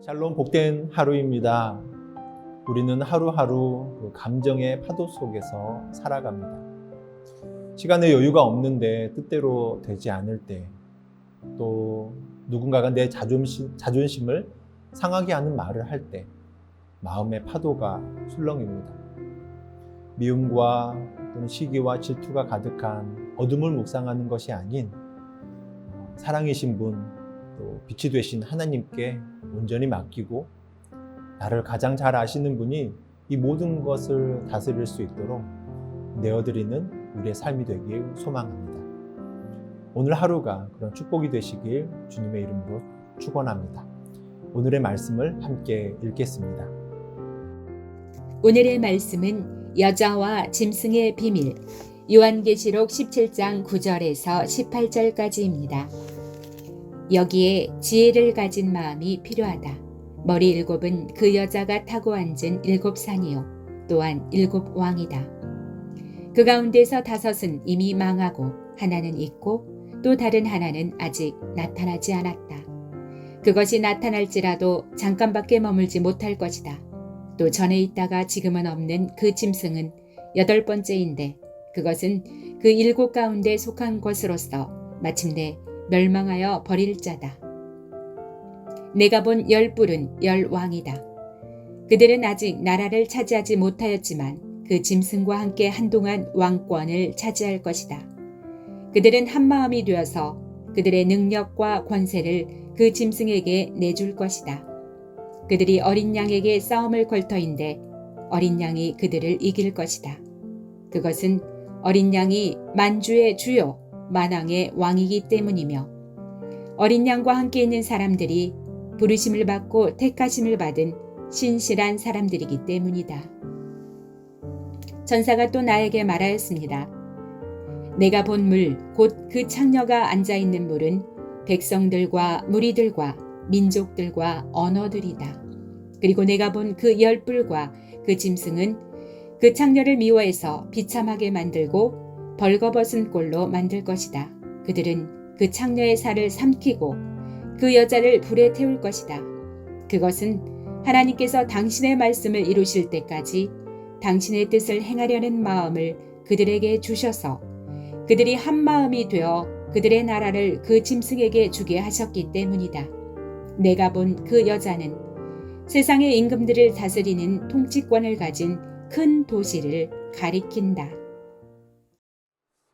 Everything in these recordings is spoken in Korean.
샬롬, 복된 하루입니다. 우리는 하루하루 그 감정의 파도 속에서 살아갑니다. 시간의 여유가 없는데 뜻대로 되지 않을 때, 또 누군가가 내 자존심을 상하게 하는 말을 할 때 마음의 파도가 술렁입니다. 미움과 또는 시기와 질투가 가득한 어둠을 묵상하는 것이 아닌 사랑이신 분, 또 빛이 되신 하나님께 온전히 맡기고 나를 가장 잘 아시는 분이 이 모든 것을 다스릴 수 있도록 내어드리는 우리의 삶이 되길 소망합니다. 오늘 하루가 그런 축복이 되시길 주님의 이름으로 축원합니다. 오늘의 말씀을 함께 읽겠습니다. 오늘의 말씀은 여자와 짐승의 비밀, 요한계시록 17장 9절에서 18절까지입니다. 여기에 지혜를 가진 마음이 필요하다. 머리 일곱은 그 여자가 타고 앉은 일곱 산이요 또한 일곱 왕이다. 그 가운데서 다섯은 이미 망하고 하나는 있고 또 다른 하나는 아직 나타나지 않았다. 그것이 나타날지라도 잠깐밖에 머물지 못할 것이다. 또 전에 있다가 지금은 없는 그 짐승은 여덟 번째인데 그것은 그 일곱 가운데 속한 것으로서 마침내 멸망하여 버릴 자다. 내가 본 열 뿔은 열 왕이다. 그들은 아직 나라를 차지하지 못하였지만 그 짐승과 함께 한동안 왕권을 차지할 것이다. 그들은 한마음이 되어서 그들의 능력과 권세를 그 짐승에게 내줄 것이다. 그들이 어린 양에게 싸움을 걸 터인데 어린 양이 그들을 이길 것이다. 그것은 어린 양이 만주의 주요 만왕의 왕이기 때문이며 어린 양과 함께 있는 사람들이 부르심을 받고 택하심을 받은 신실한 사람들이기 때문이다. 천사가 또 나에게 말하였습니다. 내가 본 물, 곧 그 창녀가 앉아있는 물은 백성들과 무리들과 민족들과 언어들이다. 그리고 내가 본 그 열 뿔과 그 짐승은 그 창녀를 미워해서 비참하게 만들고 벌거벗은 꼴로 만들 것이다. 그들은 그 창녀의 살을 삼키고 그 여자를 불에 태울 것이다. 그것은 하나님께서 당신의 말씀을 이루실 때까지 당신의 뜻을 행하려는 마음을 그들에게 주셔서 그들이 한 마음이 되어 그들의 나라를 그 짐승에게 주게 하셨기 때문이다. 내가 본 그 여자는 세상의 임금들을 다스리는 통치권을 가진 큰 도시를 가리킨다.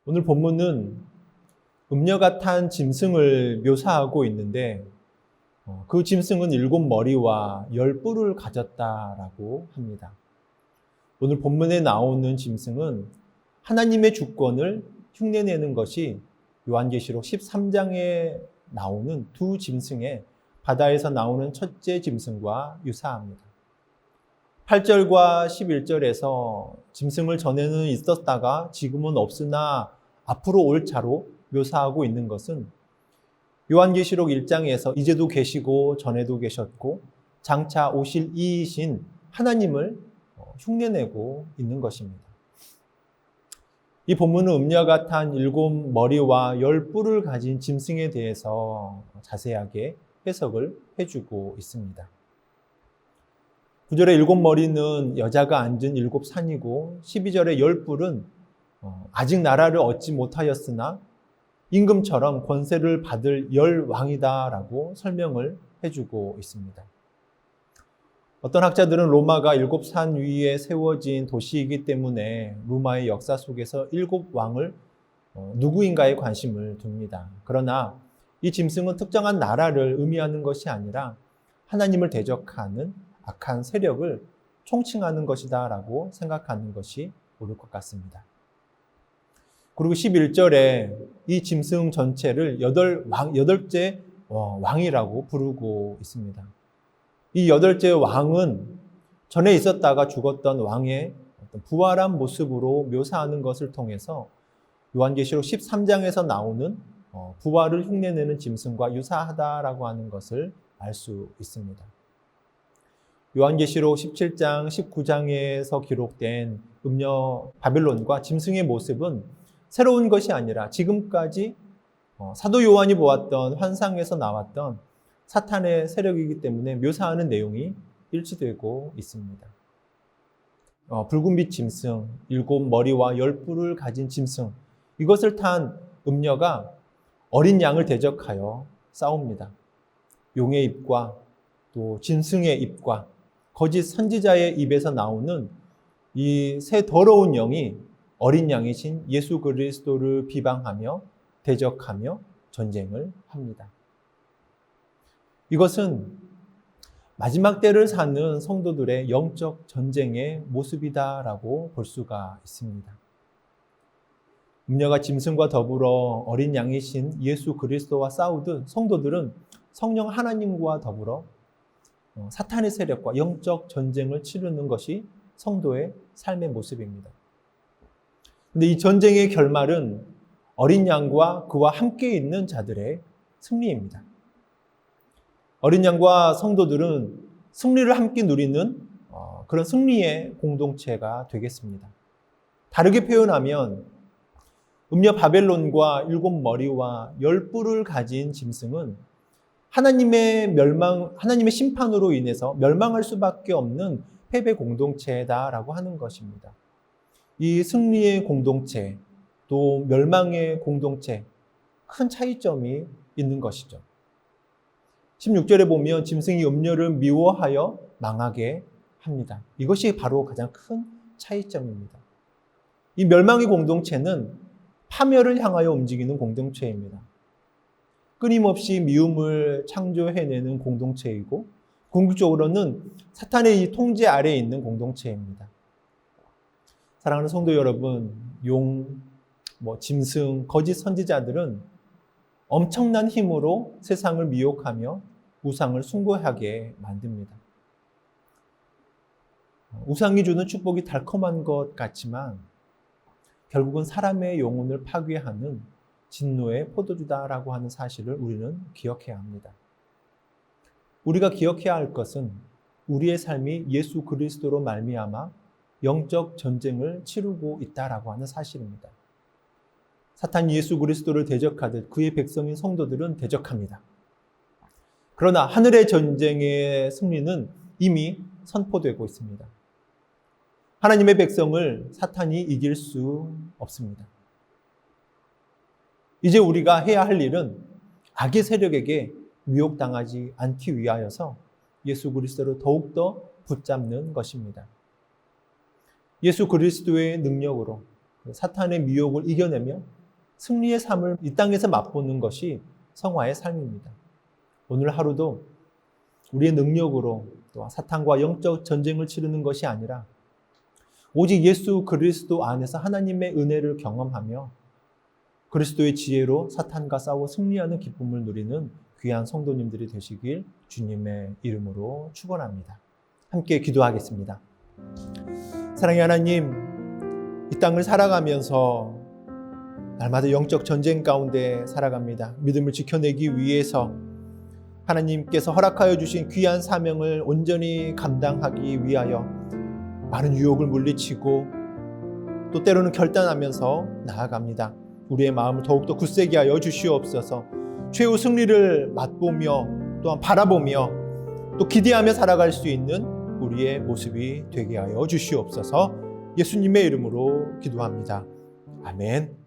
오늘 본문은 음녀가 탄 짐승을 묘사하고 있는데 그 짐승은 일곱 머리와 열 뿔을 가졌다라고 합니다. 오늘 본문에 나오는 짐승은 하나님의 주권을 흉내내는 것이 요한계시록 13장에 나오는 두 짐승의 바다에서 나오는 첫째 짐승과 유사합니다. 8절과 11절에서 짐승을 전에는 있었다가 지금은 없으나 앞으로 올 차로 묘사하고 있는 것은 요한계시록 1장에서 이제도 계시고 전에도 계셨고 장차 오실 이이신 하나님을 흉내내고 있는 것입니다. 이 본문은 음녀가 탄 일곱 머리와 열 뿔을 가진 짐승에 대해서 자세하게 해석을 해주고 있습니다. 9절의 일곱 머리는 여자가 앉은 일곱 산이고 12절의 열 뿔은 아직 나라를 얻지 못하였으나 임금처럼 권세를 받을 열 왕이다라고 설명을 해주고 있습니다. 어떤 학자들은 로마가 일곱 산 위에 세워진 도시이기 때문에 로마의 역사 속에서 일곱 왕을 누구인가에 관심을 둡니다. 그러나 이 짐승은 특정한 나라를 의미하는 것이 아니라 하나님을 대적하는 악한 세력을 총칭하는 것이다 라고 생각하는 것이 옳을 것 같습니다. 그리고 11절에 이 짐승 전체를 여덟째 왕이라고 부르고 있습니다. 이 여덟째 왕은 전에 있었다가 죽었던 왕의 부활한 모습으로 묘사하는 것을 통해서 요한계시록 13장에서 나오는 부활을 흉내내는 짐승과 유사하다라고 하는 것을 알 수 있습니다. 요한계시록 17장, 19장에서 기록된 음녀 바벨론과 짐승의 모습은 새로운 것이 아니라 지금까지 사도 요한이 보았던 환상에서 나왔던 사탄의 세력이기 때문에 묘사하는 내용이 일치되고 있습니다. 붉은빛 짐승, 7머리와 10뿔을 가진 짐승, 이것을 탄 음녀가 어린 양을 대적하여 싸웁니다. 용의 입과 또 짐승의 입과 거짓 선지자의 입에서 나오는 이 세 더러운 영이 어린 양이신 예수 그리스도를 비방하며 대적하며 전쟁을 합니다. 이것은 마지막 때를 사는 성도들의 영적 전쟁의 모습이다라고 볼 수가 있습니다. 음녀가 짐승과 더불어 어린 양이신 예수 그리스도와 싸우듯 성도들은 성령 하나님과 더불어 사탄의 세력과 영적 전쟁을 치르는 것이 성도의 삶의 모습입니다. 근데 이 전쟁의 결말은 어린 양과 그와 함께 있는 자들의 승리입니다. 어린 양과 성도들은 승리를 함께 누리는 그런 승리의 공동체가 되겠습니다. 다르게 표현하면 음녀 바벨론과 7머리와 10뿔을 가진 짐승은 하나님의 심판으로 인해서 멸망할 수밖에 없는 패배 공동체다라고 하는 것입니다. 이 승리의 공동체, 또 멸망의 공동체, 큰 차이점이 있는 것이죠. 16절에 보면 짐승이 음녀를 미워하여 망하게 합니다. 이것이 바로 가장 큰 차이점입니다. 이 멸망의 공동체는 파멸을 향하여 움직이는 공동체입니다. 끊임없이 미움을 창조해내는 공동체이고 궁극적으로는 사탄의 이 통제 아래에 있는 공동체입니다. 사랑하는 성도 여러분, 용, 짐승, 거짓 선지자들은 엄청난 힘으로 세상을 미혹하며 우상을 숭배하게 만듭니다. 우상이 주는 축복이 달콤한 것 같지만 결국은 사람의 영혼을 파괴하는 진노의 포도주다라고 하는 사실을 우리는 기억해야 합니다. 우리가 기억해야 할 것은 우리의 삶이 예수 그리스도로 말미암아 영적 전쟁을 치르고 있다라고 하는 사실입니다. 사탄이 예수 그리스도를 대적하듯 그의 백성인 성도들은 대적합니다. 그러나 하늘의 전쟁의 승리는 이미 선포되고 있습니다. 하나님의 백성을 사탄이 이길 수 없습니다. 이제 우리가 해야 할 일은 악의 세력에게 미혹당하지 않기 위하여서 예수 그리스도를 더욱더 붙잡는 것입니다. 예수 그리스도의 능력으로 사탄의 미혹을 이겨내며 승리의 삶을 이 땅에서 맛보는 것이 성화의 삶입니다. 오늘 하루도 우리의 능력으로 또 사탄과 영적 전쟁을 치르는 것이 아니라 오직 예수 그리스도 안에서 하나님의 은혜를 경험하며 그리스도의 지혜로 사탄과 싸워 승리하는 기쁨을 누리는 귀한 성도님들이 되시길 주님의 이름으로 축원합니다. 함께 기도하겠습니다. 사랑의 하나님, 이 땅을 살아가면서 날마다 영적 전쟁 가운데 살아갑니다. 믿음을 지켜내기 위해서 하나님께서 허락하여 주신 귀한 사명을 온전히 감당하기 위하여 많은 유혹을 물리치고 또 때로는 결단하면서 나아갑니다. 우리의 마음을 더욱더 굳세게 하여 주시옵소서. 최후 승리를 맛보며 또한 바라보며 또 기대하며 살아갈 수 있는 우리의 모습이 되게 하여 주시옵소서. 예수님의 이름으로 기도합니다. 아멘.